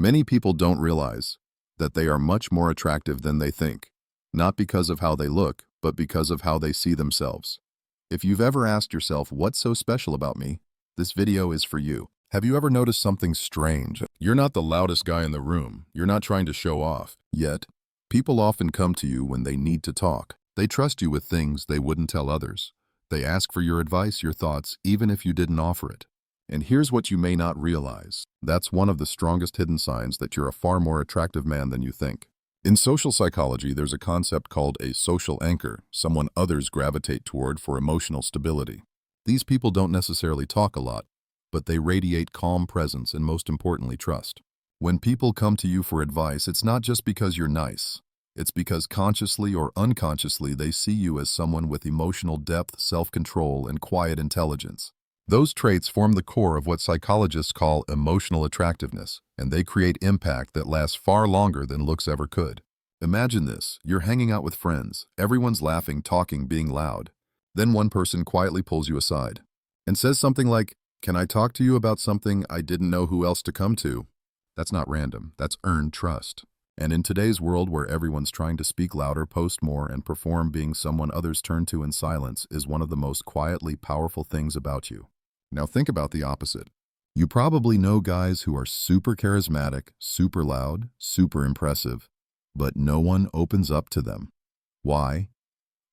Many people don't realize that they are much more attractive than they think, not because of how they look, but because of how they see themselves. If you've ever asked yourself, what's so special about me? This video is for you. Have you ever noticed something strange? You're not the loudest guy in the room. You're not trying to show off. Yet, people often come to you when they need to talk. They trust you with things they wouldn't tell others. They ask for your advice, your thoughts, even if you didn't offer it. And here's what you may not realize. That's one of the strongest hidden signs that you're a far more attractive man than you think. In social psychology, there's a concept called a social anchor, someone others gravitate toward for emotional stability. These people don't necessarily talk a lot, but they radiate calm presence and, most importantly, trust. When people come to you for advice, it's not just because you're nice. It's because consciously or unconsciously they see you as someone with emotional depth, self-control, and quiet intelligence. Those traits form the core of what psychologists call emotional attractiveness, and they create impact that lasts far longer than looks ever could. Imagine this. You're hanging out with friends. Everyone's laughing, talking, being loud. Then one person quietly pulls you aside and says something like, "Can I talk to you about something I didn't know who else to come to?" That's not random. That's earned trust. And in today's world where everyone's trying to speak louder, post more, and perform, being someone others turn to in silence is one of the most quietly powerful things about you. Now think about the opposite. You probably know guys who are super charismatic, super loud, super impressive, but no one opens up to them. Why?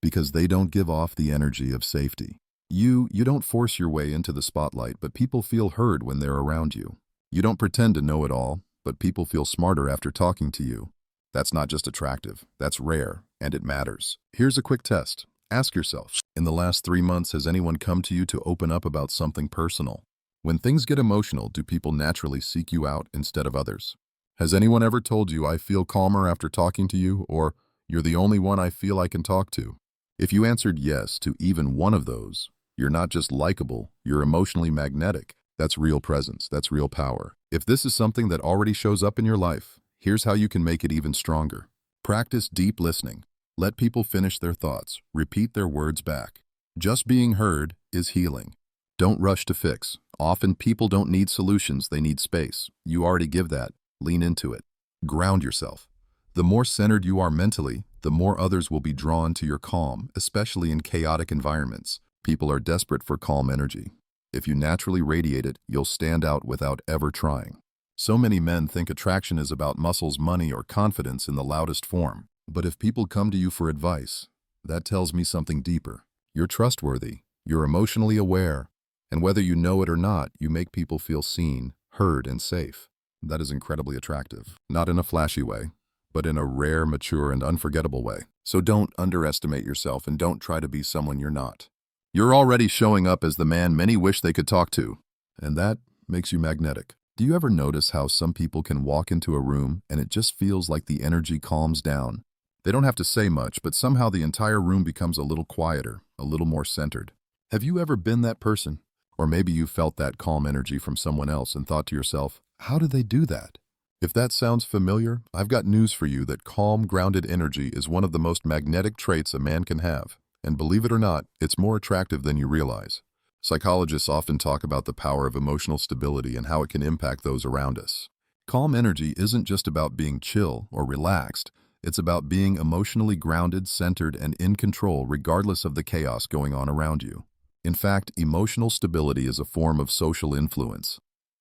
Because they don't give off the energy of safety. You don't force your way into the spotlight, but people feel heard when they're around you. You don't pretend to know it all, but people feel smarter after talking to you. That's not just attractive, that's rare, and it matters. Here's a quick test. Ask yourself, in the last 3 months, has anyone come to you to open up about something personal? When things get emotional, do people naturally seek you out instead of others? Has anyone ever told you, "I feel calmer after talking to you," or "You're the only one I feel I can talk to"? If you answered yes to even one of those, you're not just likable, you're emotionally magnetic. That's real presence, that's real power. If this is something that already shows up in your life, here's how you can make it even stronger. Practice deep listening. Let people finish their thoughts. Repeat their words back. Just being heard is healing. Don't rush to fix. Often people don't need solutions, they need space. You already give that. Lean into it. Ground yourself. The more centered you are mentally, the more others will be drawn to your calm, especially in chaotic environments. People are desperate for calm energy. If you naturally radiate it, you'll stand out without ever trying. So many men think attraction is about muscles, money, or confidence in the loudest form. But if people come to you for advice, that tells me something deeper. You're trustworthy, you're emotionally aware, and whether you know it or not, you make people feel seen, heard, and safe. That is incredibly attractive. Not in a flashy way, but in a rare, mature, and unforgettable way. So don't underestimate yourself and don't try to be someone you're not. You're already showing up as the man many wish they could talk to, and that makes you magnetic. Do you ever notice how some people can walk into a room and it just feels like the energy calms down? They don't have to say much, but somehow the entire room becomes a little quieter, a little more centered. Have you ever been that person? Or maybe you felt that calm energy from someone else and thought to yourself, how do they do that? If that sounds familiar, I've got news for you that calm, grounded energy is one of the most magnetic traits a man can have. And believe it or not, it's more attractive than you realize. Psychologists often talk about the power of emotional stability and how it can impact those around us. Calm energy isn't just about being chill or relaxed. It's about being emotionally grounded, centered, and in control regardless of the chaos going on around you. In fact, emotional stability is a form of social influence.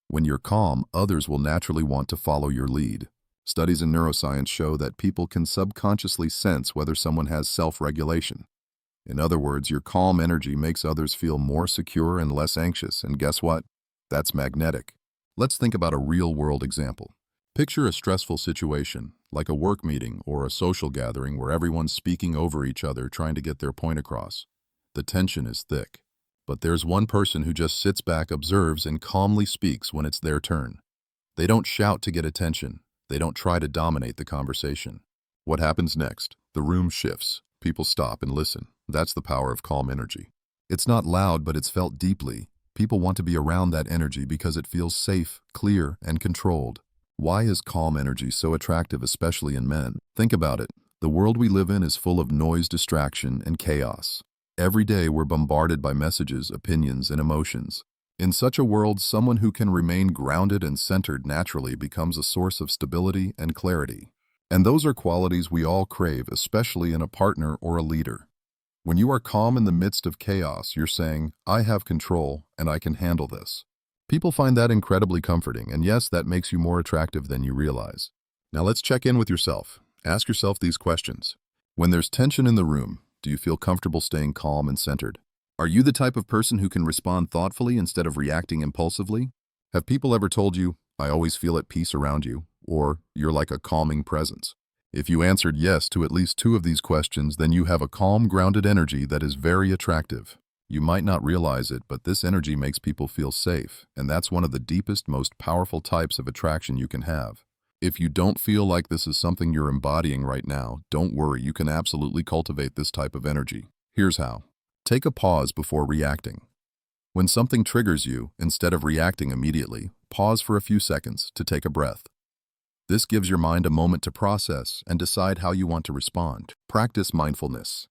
When you're calm, others will naturally want to follow your lead. Studies in neuroscience show that people can subconsciously sense whether someone has self-regulation. In other words, your calm energy makes others feel more secure and less anxious, and guess what? That's magnetic. Let's think about a real-world example. Picture a stressful situation, like a work meeting or a social gathering where everyone's speaking over each other trying to get their point across. The tension is thick, but there's one person who just sits back, observes, and calmly speaks when it's their turn. They don't shout to get attention. They don't try to dominate the conversation. What happens next? The room shifts. People stop and listen. That's the power of calm energy. It's not loud, but it's felt deeply. People want to be around that energy because it feels safe, clear, and controlled. Why is calm energy so attractive, especially in men? Think about it. The world we live in is full of noise, distraction, and chaos. Every day we're bombarded by messages, opinions, and emotions. In such a world, someone who can remain grounded and centered naturally becomes a source of stability and clarity. And those are qualities we all crave, especially in a partner or a leader. When you are calm in the midst of chaos, you're saying, I have control and I can handle this. People find that incredibly comforting, and yes, that makes you more attractive than you realize. Now let's check in with yourself. Ask yourself these questions. When there's tension in the room, do you feel comfortable staying calm and centered? Are you the type of person who can respond thoughtfully instead of reacting impulsively? Have people ever told you, I always feel at peace around you, or you're like a calming presence? If you answered yes to at least 2 of these questions, then you have a calm, grounded energy that is very attractive. You might not realize it, but this energy makes people feel safe, and that's one of the deepest, most powerful types of attraction you can have. If you don't feel like this is something you're embodying right now, don't worry, you can absolutely cultivate this type of energy. Here's how. Take a pause before reacting. When something triggers you, instead of reacting immediately, pause for a few seconds to take a breath. This gives your mind a moment to process and decide how you want to respond. Practice mindfulness.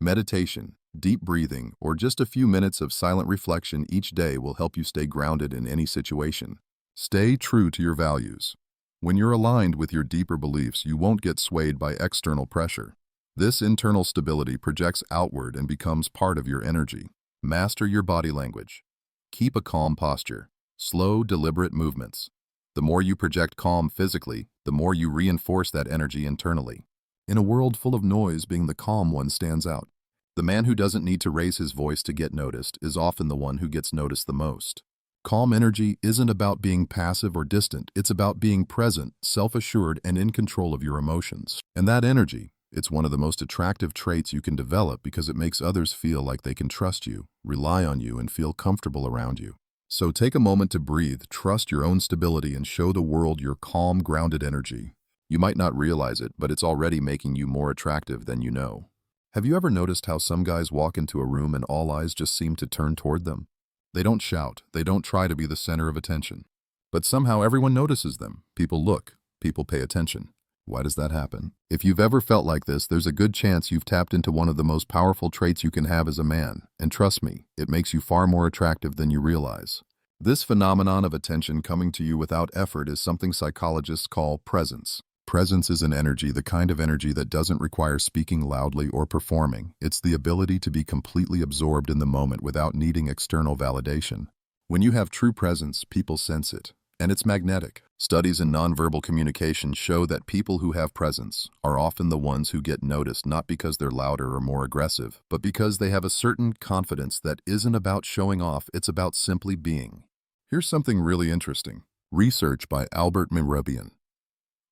Meditation, deep breathing, or just a few minutes of silent reflection each day will help you stay grounded in any situation. Stay true to your values. When you're aligned with your deeper beliefs, you won't get swayed by external pressure. This internal stability projects outward and becomes part of your energy. Master your body language. Keep a calm posture. Slow, deliberate movements. The more you project calm physically, the more you reinforce that energy internally. In a world full of noise, being the calm one stands out. The man who doesn't need to raise his voice to get noticed is often the one who gets noticed the most. Calm energy isn't about being passive or distant. It's about being present, self-assured, and in control of your emotions. And that energy, it's one of the most attractive traits you can develop because it makes others feel like they can trust you, rely on you, and feel comfortable around you. So take a moment to breathe, trust your own stability, and show the world your calm, grounded energy. You might not realize it, but it's already making you more attractive than you know. Have you ever noticed how some guys walk into a room and all eyes just seem to turn toward them? They don't shout, they don't try to be the center of attention. But somehow everyone notices them. People look, people pay attention. Why does that happen? If you've ever felt like this, there's a good chance you've tapped into one of the most powerful traits you can have as a man. And trust me, it makes you far more attractive than you realize. This phenomenon of attention coming to you without effort is something psychologists call presence. Presence is an energy, the kind of energy that doesn't require speaking loudly or performing. It's the ability to be completely absorbed in the moment without needing external validation. When you have true presence, people sense it. And it's magnetic. Studies in nonverbal communication show that people who have presence are often the ones who get noticed, not because they're louder or more aggressive, but because they have a certain confidence that isn't about showing off, it's about simply being. Here's something really interesting. Research by Albert Mehrabian,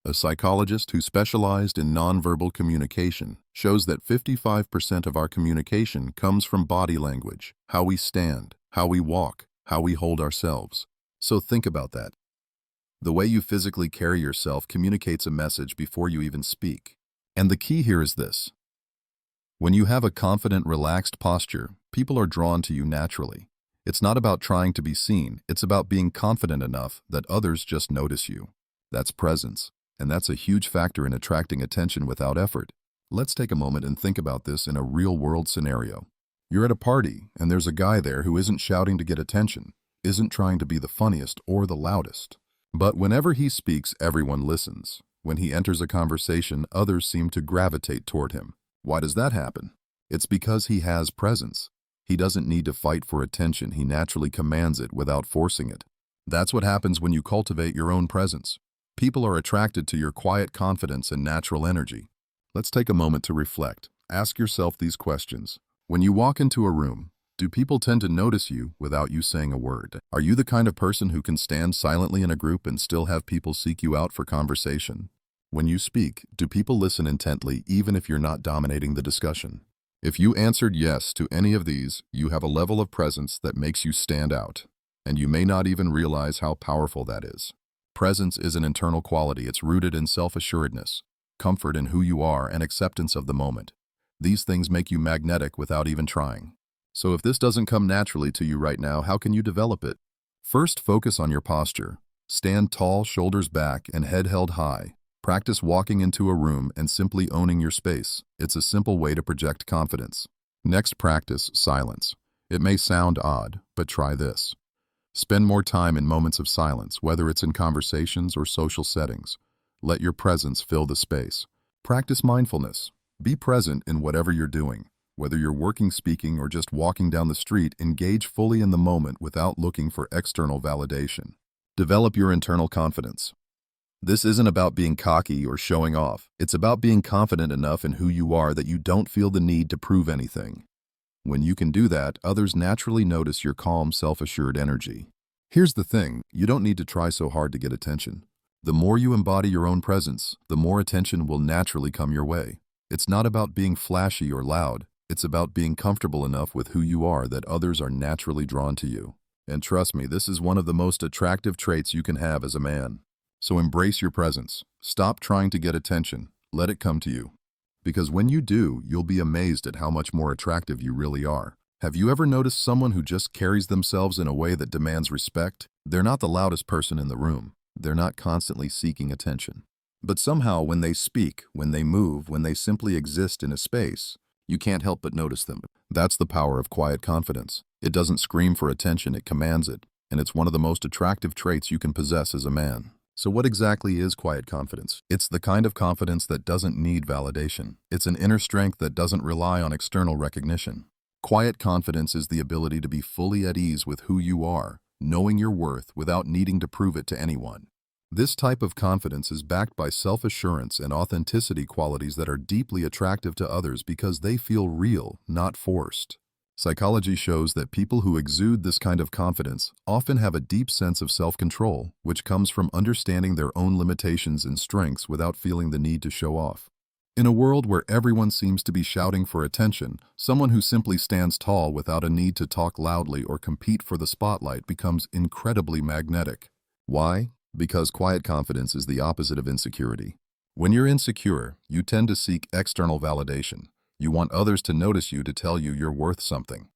a psychologist who specialized in nonverbal communication, shows that 55% of our communication comes from body language, how we stand, how we walk, how we hold ourselves. So think about that. The way you physically carry yourself communicates a message before you even speak. And the key here is this. When you have a confident, relaxed posture, people are drawn to you naturally. It's not about trying to be seen, it's about being confident enough that others just notice you. That's presence, and that's a huge factor in attracting attention without effort. Let's take a moment and think about this in a real-world scenario. You're at a party, and there's a guy there who isn't shouting to get attention, isn't trying to be the funniest or the loudest. But whenever he speaks, everyone listens. When he enters a conversation, others seem to gravitate toward him. Why does that happen? It's because he has presence. He doesn't need to fight for attention, he naturally commands it without forcing it. That's what happens when you cultivate your own presence. People are attracted to your quiet confidence and natural energy. Let's take a moment to reflect. Ask yourself these questions. When you walk into a room, do people tend to notice you without you saying a word? Are you the kind of person who can stand silently in a group and still have people seek you out for conversation? When you speak, do people listen intently even if you're not dominating the discussion? If you answered yes to any of these, you have a level of presence that makes you stand out, and you may not even realize how powerful that is. Presence is an internal quality. It's rooted in self-assuredness, comfort in who you are, and acceptance of the moment. These things make you magnetic without even trying. So if this doesn't come naturally to you right now, how can you develop it? First, focus on your posture. Stand tall, shoulders back, and head held high. Practice walking into a room and simply owning your space. It's a simple way to project confidence. Next, practice silence. It may sound odd, but try this. Spend more time in moments of silence, whether it's in conversations or social settings. Let your presence fill the space. Practice mindfulness. Be present in whatever you're doing. Whether you're working, speaking, or just walking down the street, engage fully in the moment without looking for external validation. Develop your internal confidence. This isn't about being cocky or showing off. It's about being confident enough in who you are that you don't feel the need to prove anything. When you can do that, others naturally notice your calm, self-assured energy. Here's the thing, you don't need to try so hard to get attention. The more you embody your own presence, the more attention will naturally come your way. It's not about being flashy or loud. It's about being comfortable enough with who you are that others are naturally drawn to you. And trust me, this is one of the most attractive traits you can have as a man. So embrace your presence. Stop trying to get attention. Let it come to you. Because when you do, you'll be amazed at how much more attractive you really are. Have you ever noticed someone who just carries themselves in a way that demands respect? They're not the loudest person in the room. They're not constantly seeking attention. But somehow when they speak, when they move, when they simply exist in a space, you can't help but notice them. That's the power of quiet confidence. It doesn't scream for attention, it commands it. And it's one of the most attractive traits you can possess as a man. So what exactly is quiet confidence? It's the kind of confidence that doesn't need validation. It's an inner strength that doesn't rely on external recognition. Quiet confidence is the ability to be fully at ease with who you are, knowing your worth without needing to prove it to anyone. This type of confidence is backed by self-assurance and authenticity, qualities that are deeply attractive to others because they feel real, not forced. Psychology shows that people who exude this kind of confidence often have a deep sense of self-control, which comes from understanding their own limitations and strengths without feeling the need to show off. In a world where everyone seems to be shouting for attention, someone who simply stands tall without a need to talk loudly or compete for the spotlight becomes incredibly magnetic. Why? Because quiet confidence is the opposite of insecurity. When you're insecure, you tend to seek external validation. You want others to notice you, to tell you you're worth something.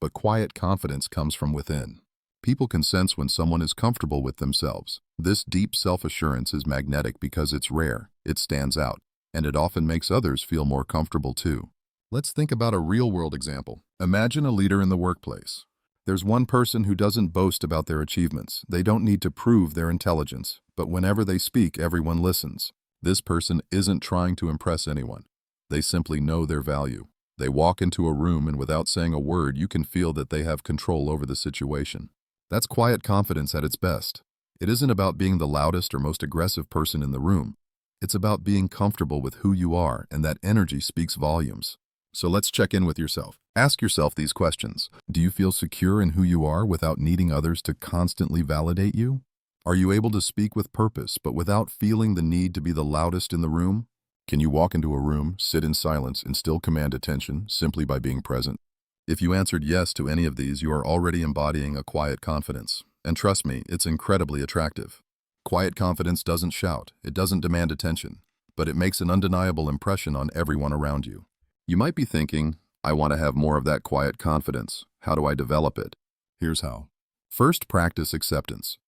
But quiet confidence comes from within. People can sense when someone is comfortable with themselves. This deep self-assurance is magnetic because it's rare, it stands out, and it often makes others feel more comfortable too. Let's think about a real-world example. Imagine a leader in the workplace. There's one person who doesn't boast about their achievements. They don't need to prove their intelligence, but whenever they speak, everyone listens. This person isn't trying to impress anyone. They simply know their value. They walk into a room and without saying a word, you can feel that they have control over the situation. That's quiet confidence at its best. It isn't about being the loudest or most aggressive person in the room. It's about being comfortable with who you are, and that energy speaks volumes. So let's check in with yourself. Ask yourself these questions. Do you feel secure in who you are without needing others to constantly validate you? Are you able to speak with purpose, but without feeling the need to be the loudest in the room? Can you walk into a room, sit in silence, and still command attention simply by being present? If you answered yes to any of these, you are already embodying a quiet confidence. And trust me, it's incredibly attractive. Quiet confidence doesn't shout, it doesn't demand attention, but it makes an undeniable impression on everyone around you. You might be thinking, I want to have more of that quiet confidence. How do I develop it? Here's how. First, practice acceptance.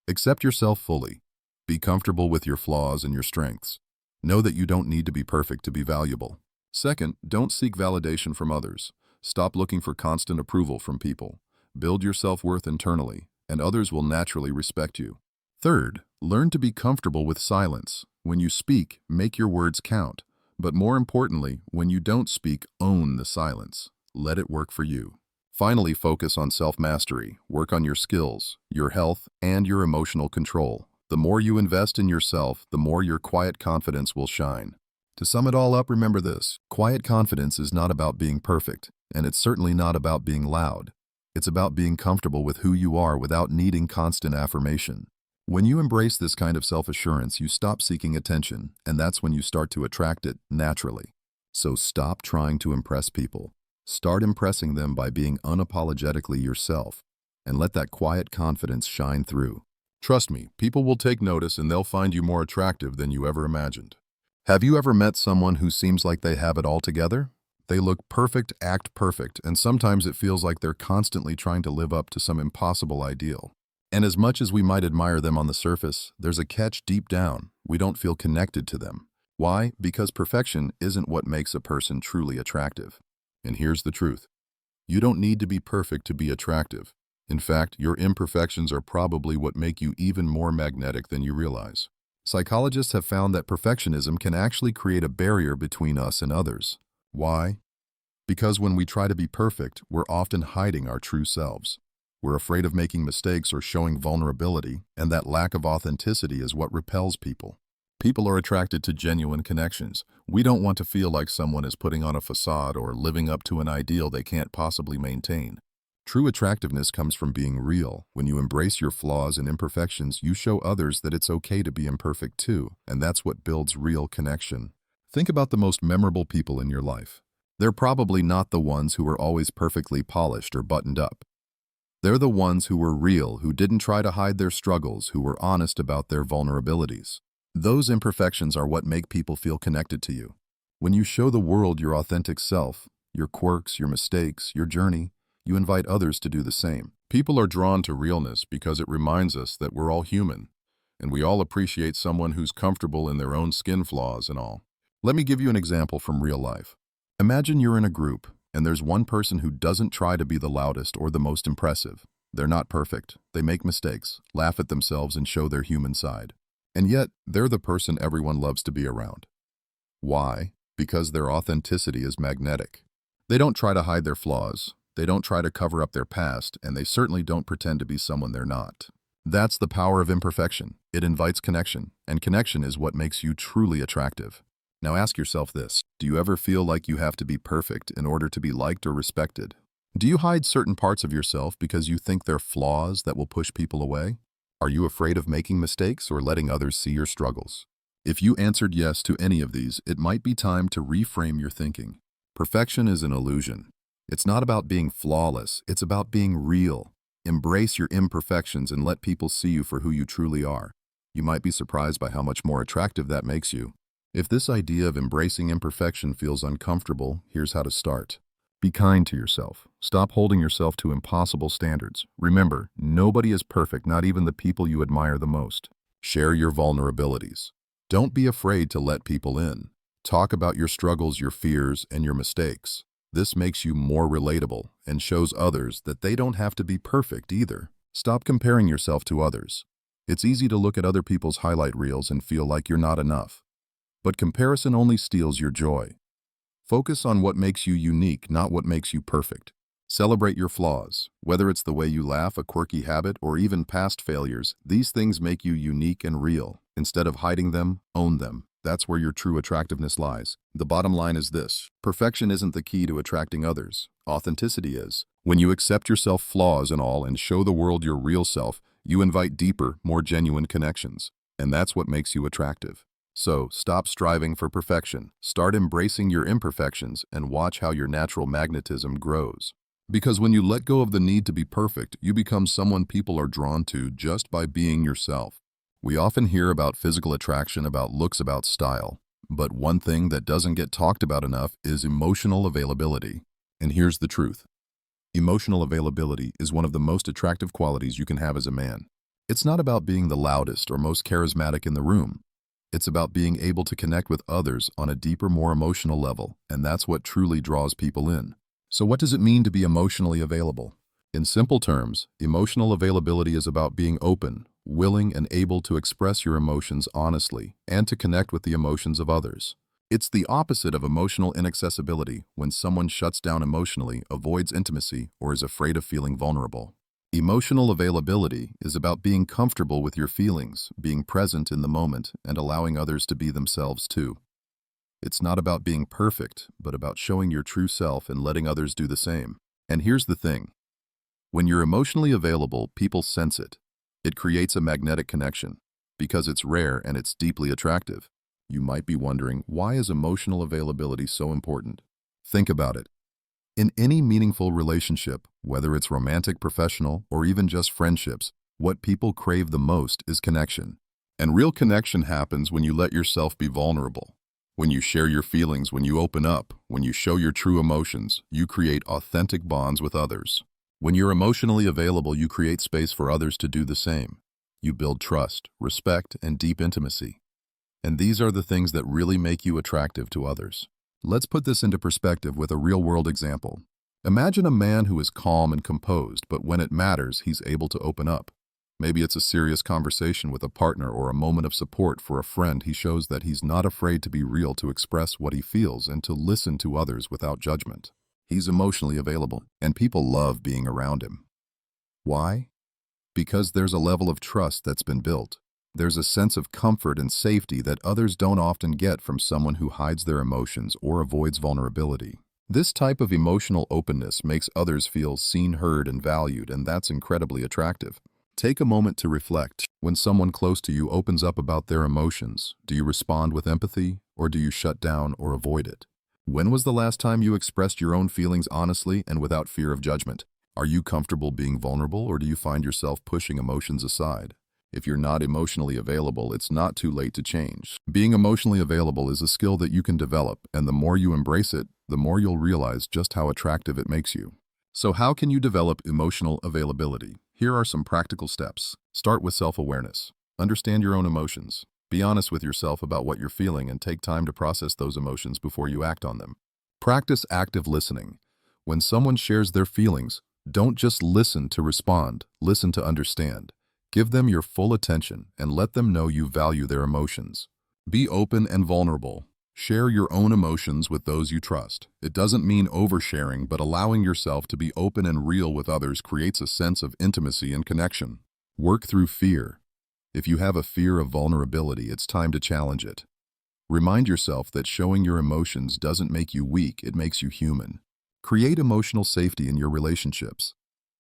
Accept yourself fully. Be comfortable with your flaws and your strengths. Know that you don't need to be perfect to be valuable. Second, don't seek validation from others. Stop looking for constant approval from people. Build your self-worth internally, and others will naturally respect you. Third, learn to be comfortable with silence. When you speak, make your words count. But more importantly, when you don't speak, own the silence. Let it work for you. Finally, focus on self-mastery. Work on your skills, your health, and your emotional control. The more you invest in yourself, the more your quiet confidence will shine. To sum it all up, remember this. Quiet confidence is not about being perfect, and it's certainly not about being loud. It's about being comfortable with who you are without needing constant affirmation. When you embrace this kind of self-assurance, you stop seeking attention, and that's when you start to attract it naturally. So stop trying to impress people. Start impressing them by being unapologetically yourself, and let that quiet confidence shine through. Trust me, people will take notice and they'll find you more attractive than you ever imagined. Have you ever met someone who seems like they have it all together? They look perfect, act perfect, and sometimes it feels like they're constantly trying to live up to some impossible ideal. And as much as we might admire them on the surface, there's a catch deep down. We don't feel connected to them. Why? Because perfection isn't what makes a person truly attractive. And here's the truth. You don't need to be perfect to be attractive. In fact, your imperfections are probably what make you even more magnetic than you realize. Psychologists have found that perfectionism can actually create a barrier between us and others. Why? Because when we try to be perfect, we're often hiding our true selves. We're afraid of making mistakes or showing vulnerability, and that lack of authenticity is what repels people. People are attracted to genuine connections. We don't want to feel like someone is putting on a facade or living up to an ideal they can't possibly maintain. True attractiveness comes from being real. When you embrace your flaws and imperfections, you show others that it's okay to be imperfect too, and that's what builds real connection. Think about the most memorable people in your life. They're probably not the ones who were always perfectly polished or buttoned up. They're the ones who were real, who didn't try to hide their struggles, who were honest about their vulnerabilities. Those imperfections are what make people feel connected to you. When you show the world your authentic self, your quirks, your mistakes, your journey, you invite others to do the same. People are drawn to realness because it reminds us that we're all human, and we all appreciate someone who's comfortable in their own skin flaws and all. Let me give you an example from real life. Imagine you're in a group, and there's one person who doesn't try to be the loudest or the most impressive. They're not perfect. They make mistakes, laugh at themselves, and show their human side. And yet, they're the person everyone loves to be around. Why? Because their authenticity is magnetic. They don't try to hide their flaws. They don't try to cover up their past, and they certainly don't pretend to be someone they're not. That's the power of imperfection. It invites connection, and connection is what makes you truly attractive. Now ask yourself this: do you ever feel like you have to be perfect in order to be liked or respected? Do you hide certain parts of yourself because you think they're flaws that will push people away? Are you afraid of making mistakes or letting others see your struggles? If you answered yes to any of these, it might be time to reframe your thinking. Perfection is an illusion. It's not about being flawless, it's about being real. Embrace your imperfections and let people see you for who you truly are. You might be surprised by how much more attractive that makes you. If this idea of embracing imperfection feels uncomfortable, here's how to start. Be kind to yourself. Stop holding yourself to impossible standards. Remember, nobody is perfect, not even the people you admire the most. Share your vulnerabilities. Don't be afraid to let people in. Talk about your struggles, your fears, and your mistakes. This makes you more relatable and shows others that they don't have to be perfect either. Stop comparing yourself to others. It's easy to look at other people's highlight reels and feel like you're not enough. But comparison only steals your joy. Focus on what makes you unique, not what makes you perfect. Celebrate your flaws. Whether it's the way you laugh, a quirky habit, or even past failures, these things make you unique and real. Instead of hiding them, own them. That's where your true attractiveness lies. The bottom line is this: perfection isn't the key to attracting others. Authenticity is. When you accept yourself, flaws and all, and show the world your real self, you invite deeper, more genuine connections. And that's what makes you attractive. So, stop striving for perfection. Start embracing your imperfections and watch how your natural magnetism grows. Because when you let go of the need to be perfect, you become someone people are drawn to just by being yourself. We often hear about physical attraction, about looks, about style. But one thing that doesn't get talked about enough is emotional availability. And here's the truth. Emotional availability is one of the most attractive qualities you can have as a man. It's not about being the loudest or most charismatic in the room. It's about being able to connect with others on a deeper, more emotional level, and that's what truly draws people in. So what does it mean to be emotionally available? In simple terms, emotional availability is about being open, willing, and able to express your emotions honestly and to connect with the emotions of others. It's the opposite of emotional inaccessibility, when someone shuts down emotionally, avoids intimacy, or is afraid of feeling vulnerable. Emotional availability is about being comfortable with your feelings, being present in the moment, and allowing others to be themselves too. It's not about being perfect, but about showing your true self and letting others do the same. And here's the thing. When you're emotionally available, people sense it. It creates a magnetic connection. Because it's rare and it's deeply attractive. You might be wondering, why is emotional availability so important? Think about it. In any meaningful relationship, whether it's romantic, professional, or even just friendships, what people crave the most is connection. And real connection happens when you let yourself be vulnerable. When you share your feelings, when you open up, when you show your true emotions, you create authentic bonds with others. When you're emotionally available, you create space for others to do the same. You build trust, respect, and deep intimacy. And these are the things that really make you attractive to others. Let's put this into perspective with a real-world example. Imagine a man who is calm and composed, but when it matters, he's able to open up. Maybe it's a serious conversation with a partner or a moment of support for a friend. He shows that he's not afraid to be real, to express what he feels, and to listen to others without judgment. He's emotionally available, and people love being around him. Why? Because there's a level of trust that's been built. There's a sense of comfort and safety that others don't often get from someone who hides their emotions or avoids vulnerability. This type of emotional openness makes others feel seen, heard, and valued, and that's incredibly attractive. Take a moment to reflect. When someone close to you opens up about their emotions, do you respond with empathy, or do you shut down or avoid it? When was the last time you expressed your own feelings honestly and without fear of judgment? Are you comfortable being vulnerable, or do you find yourself pushing emotions aside? If you're not emotionally available, it's not too late to change. Being emotionally available is a skill that you can develop, and the more you embrace it, the more you'll realize just how attractive it makes you. So how can you develop emotional availability? Here are some practical steps. Start with self-awareness. Understand your own emotions. Be honest with yourself about what you're feeling and take time to process those emotions before you act on them. Practice active listening. When someone shares their feelings, don't just listen to respond, listen to understand. Give them your full attention and let them know you value their emotions. Be open and vulnerable. Share your own emotions with those you trust. It doesn't mean oversharing, but allowing yourself to be open and real with others creates a sense of intimacy and connection. Work through fear. If you have a fear of vulnerability, it's time to challenge it. Remind yourself that showing your emotions doesn't make you weak, it makes you human. Create emotional safety in your relationships.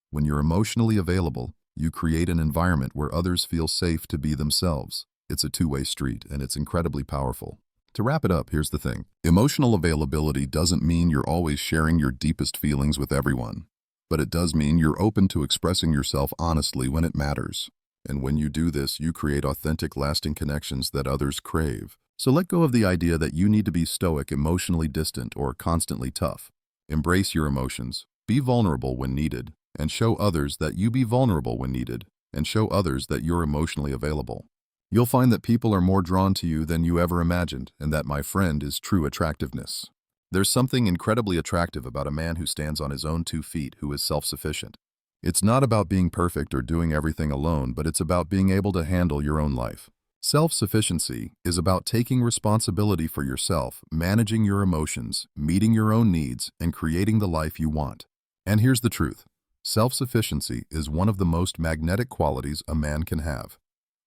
When you're emotionally available, you create an environment where others feel safe to be themselves. It's a two-way street, and it's incredibly powerful. To wrap it up, here's the thing. Emotional availability doesn't mean you're always sharing your deepest feelings with everyone, but it does mean you're open to expressing yourself honestly when it matters. And when you do this, you create authentic, lasting connections that others crave. So let go of the idea that you need to be stoic, emotionally distant, or constantly tough. Embrace your emotions, be vulnerable when needed, and show others that you be vulnerable when needed, and show others that you're emotionally available. You'll find that people are more drawn to you than you ever imagined, and that, my friend, is true attractiveness. There's something incredibly attractive about a man who stands on his own 2 feet, who is self-sufficient. It's not about being perfect or doing everything alone, but it's about being able to handle your own life. Self-sufficiency is about taking responsibility for yourself, managing your emotions, meeting your own needs, and creating the life you want. And here's the truth. Self-sufficiency is one of the most magnetic qualities a man can have.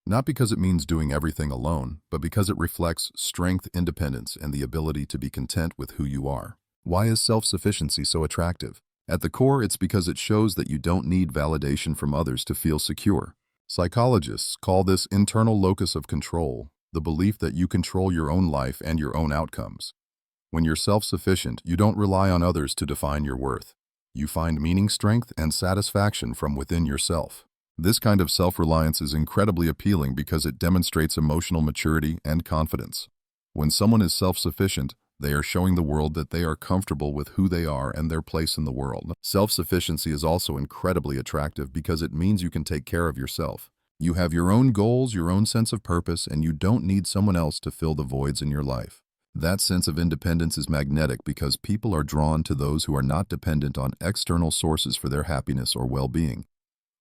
Not because it means doing everything alone, but because it reflects strength, independence, and the ability to be content with who you are. Why is self-sufficiency so attractive? At the core, it's because it shows that you don't need validation from others to feel secure. Psychologists call this internal locus of control, the belief that you control your own life and your own outcomes. When you're self-sufficient, you don't rely on others to define your worth. You find meaning, strength, and satisfaction from within yourself. This kind of self-reliance is incredibly appealing because it demonstrates emotional maturity and confidence. When someone is self-sufficient, they are showing the world that they are comfortable with who they are and their place in the world. Self-sufficiency is also incredibly attractive because it means you can take care of yourself. You have your own goals, your own sense of purpose, and you don't need someone else to fill the voids in your life. That sense of independence is magnetic because people are drawn to those who are not dependent on external sources for their happiness or well-being.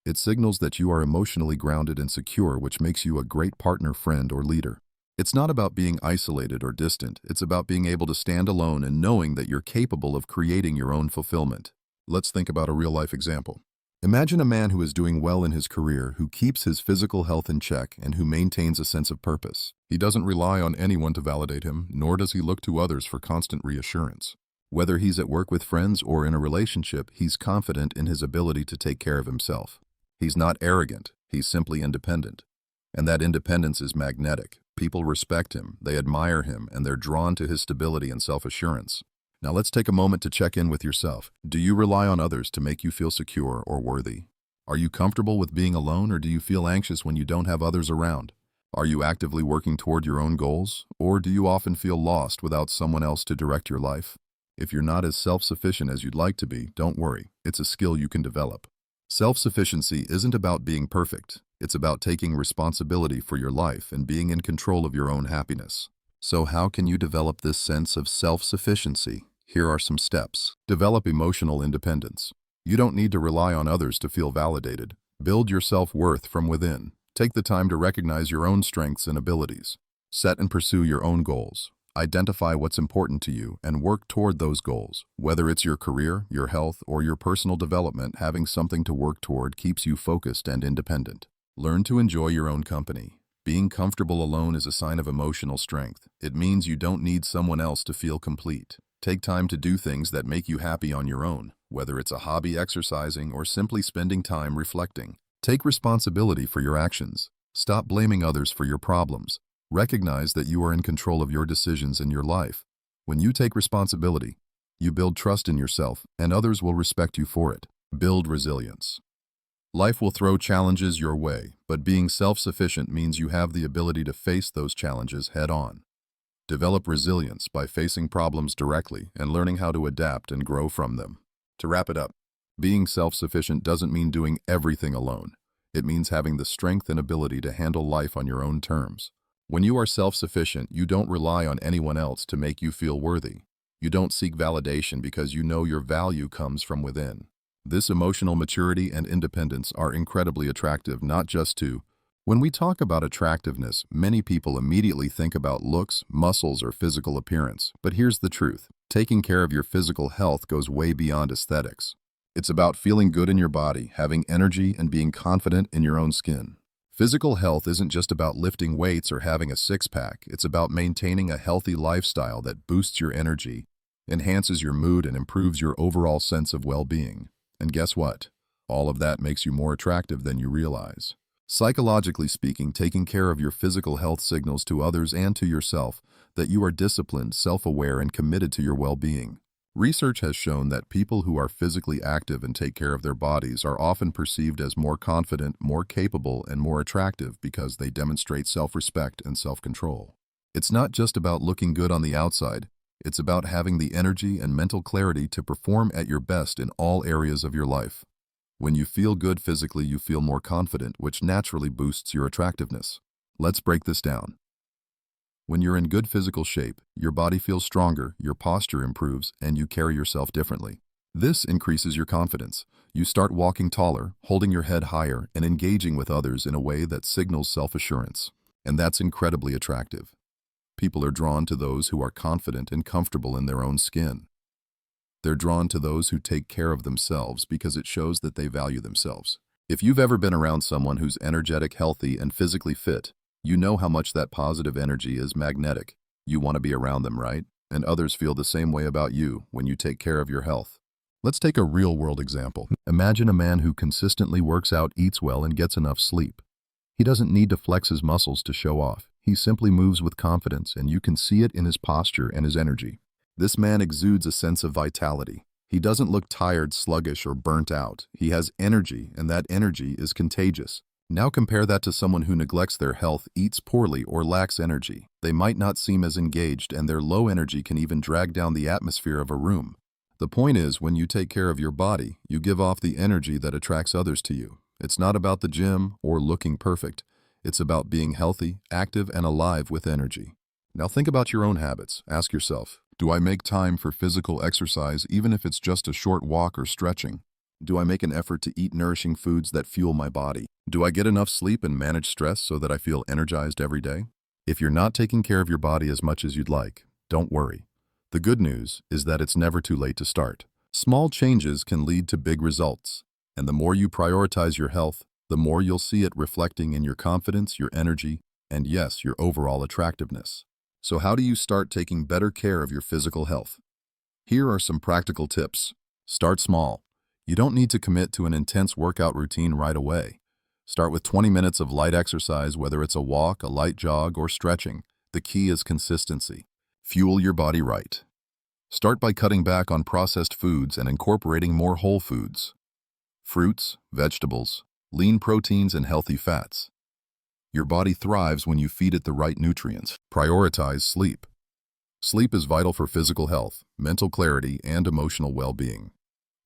It signals that you are emotionally grounded and secure, which makes you a great partner, friend, or leader. It's not about being isolated or distant. It's about being able to stand alone and knowing that you're capable of creating your own fulfillment. Let's think about a real-life example. Imagine a man who is doing well in his career, who keeps his physical health in check, and who maintains a sense of purpose. He doesn't rely on anyone to validate him, nor does he look to others for constant reassurance. Whether he's at work with friends or in a relationship, he's confident in his ability to take care of himself. He's not arrogant, he's simply independent. And that independence is magnetic. People respect him, they admire him, and they're drawn to his stability and self-assurance. Now let's take a moment to check in with yourself. Do you rely on others to make you feel secure or worthy? Are you comfortable with being alone, or do you feel anxious when you don't have others around? Are you actively working toward your own goals, or do you often feel lost without someone else to direct your life? If you're not as self-sufficient as you'd like to be, don't worry. It's a skill you can develop. Self-sufficiency isn't about being perfect. It's about taking responsibility for your life and being in control of your own happiness. So how can you develop this sense of self-sufficiency? Here are some steps. Develop emotional independence. You don't need to rely on others to feel validated. Build your self-worth from within. Take the time to recognize your own strengths and abilities. Set and pursue your own goals. Identify what's important to you and work toward those goals. Whether it's your career, your health, or your personal development, having something to work toward keeps you focused and independent. Learn to enjoy your own company. Being comfortable alone is a sign of emotional strength. It means you don't need someone else to feel complete. Take time to do things that make you happy on your own, whether it's a hobby, exercising, or simply spending time reflecting. Take responsibility for your actions. Stop blaming others for your problems. Recognize that you are in control of your decisions in your life. When you take responsibility, you build trust in yourself, and others will respect you for it. Build resilience. Life will throw challenges your way, but being self-sufficient means you have the ability to face those challenges head-on. Develop resilience by facing problems directly and learning how to adapt and grow from them. To wrap it up, being self-sufficient doesn't mean doing everything alone. It means having the strength and ability to handle life on your own terms. When you are self-sufficient, you don't rely on anyone else to make you feel worthy. You don't seek validation because you know your value comes from within. This emotional maturity and independence are incredibly attractive, not just to. When we talk about attractiveness, many people immediately think about looks, muscles, or physical appearance. But here's the truth. Taking care of your physical health goes way beyond aesthetics. It's about feeling good in your body, having energy, and being confident in your own skin. Physical health isn't just about lifting weights or having a six-pack. It's about maintaining a healthy lifestyle that boosts your energy, enhances your mood, and improves your overall sense of well-being. And guess what? All of that makes you more attractive than you realize. Psychologically speaking, taking care of your physical health signals to others and to yourself that you are disciplined, self-aware, and committed to your well-being. Research has shown that people who are physically active and take care of their bodies are often perceived as more confident, more capable, and more attractive because they demonstrate self-respect and self-control. It's not just about looking good on the outside. It's about having the energy and mental clarity to perform at your best in all areas of your life. When you feel good physically, you feel more confident, which naturally boosts your attractiveness. Let's break this down. When you're in good physical shape, your body feels stronger, your posture improves, and you carry yourself differently. This increases your confidence. You start walking taller, holding your head higher, and engaging with others in a way that signals self-assurance. And that's incredibly attractive. People are drawn to those who are confident and comfortable in their own skin. They're drawn to those who take care of themselves because it shows that they value themselves. If you've ever been around someone who's energetic, healthy, and physically fit, you know how much that positive energy is magnetic. You want to be around them, right? And others feel the same way about you when you take care of your health. Let's take a real-world example. Imagine a man who consistently works out, eats well, and gets enough sleep. He doesn't need to flex his muscles to show off. He simply moves with confidence, and you can see it in his posture and his energy. This man exudes a sense of vitality. He doesn't look tired, sluggish, or burnt out. He has energy, and that energy is contagious. Now compare that to someone who neglects their health, eats poorly, or lacks energy. They might not seem as engaged, and their low energy can even drag down the atmosphere of a room. The point is, when you take care of your body, you give off the energy that attracts others to you. It's not about the gym or looking perfect. It's about being healthy, active, and alive with energy. Now think about your own habits. Ask yourself, do I make time for physical exercise even if it's just a short walk or stretching? Do I make an effort to eat nourishing foods that fuel my body? Do I get enough sleep and manage stress so that I feel energized every day? If you're not taking care of your body as much as you'd like, don't worry. The good news is that it's never too late to start. Small changes can lead to big results, and the more you prioritize your health, the more you'll see it reflecting in your confidence, your energy, and yes, your overall attractiveness. So how do you start taking better care of your physical health? Here are some practical tips. Start small. You don't need to commit to an intense workout routine right away. Start with 20 minutes of light exercise, whether it's a walk, a light jog, or stretching. The key is consistency. Fuel your body right. Start by cutting back on processed foods and incorporating more whole foods. Fruits, vegetables, lean proteins, and healthy fats. Your body thrives when you feed it the right nutrients. Prioritize sleep. Sleep is vital for physical health, mental clarity, and emotional well-being.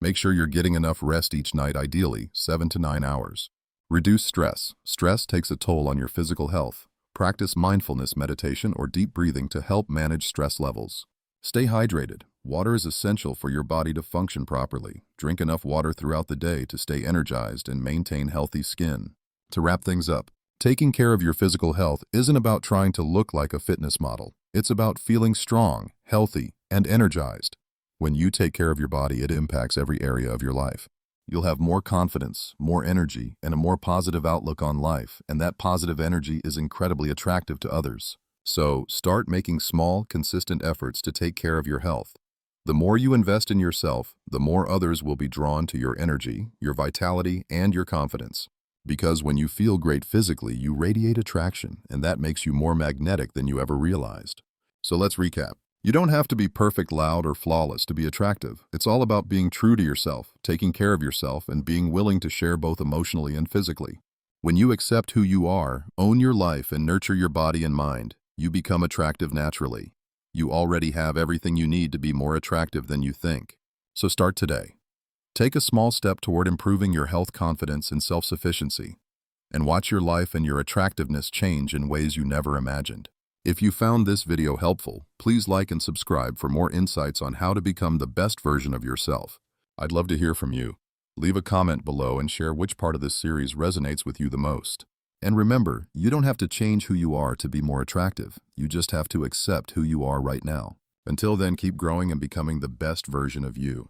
Make sure you're getting enough rest each night, ideally 7 to 9 hours. Reduce stress. Stress takes a toll on your physical health. Practice mindfulness meditation or deep breathing to help manage stress levels. Stay hydrated. Water is essential for your body to function properly. Drink enough water throughout the day to stay energized and maintain healthy skin. To wrap things up, taking care of your physical health isn't about trying to look like a fitness model. It's about feeling strong, healthy, and energized. When you take care of your body, it impacts every area of your life. You'll have more confidence, more energy, and a more positive outlook on life, and that positive energy is incredibly attractive to others. So, start making small, consistent efforts to take care of your health. The more you invest in yourself, the more others will be drawn to your energy, your vitality, and your confidence. Because when you feel great physically, you radiate attraction, and that makes you more magnetic than you ever realized. So let's recap. You don't have to be perfect, loud, or flawless to be attractive. It's all about being true to yourself, taking care of yourself, and being willing to share both emotionally and physically. When you accept who you are, own your life, and nurture your body and mind, you become attractive naturally. You already have everything you need to be more attractive than you think. So start today. Take a small step toward improving your health, confidence, and self-sufficiency, and watch your life and your attractiveness change in ways you never imagined. If you found this video helpful, please like and subscribe for more insights on how to become the best version of yourself. I'd love to hear from you. Leave a comment below and share which part of this series resonates with you the most. And remember, you don't have to change who you are to be more attractive. You just have to accept who you are right now. Until then, keep growing and becoming the best version of you.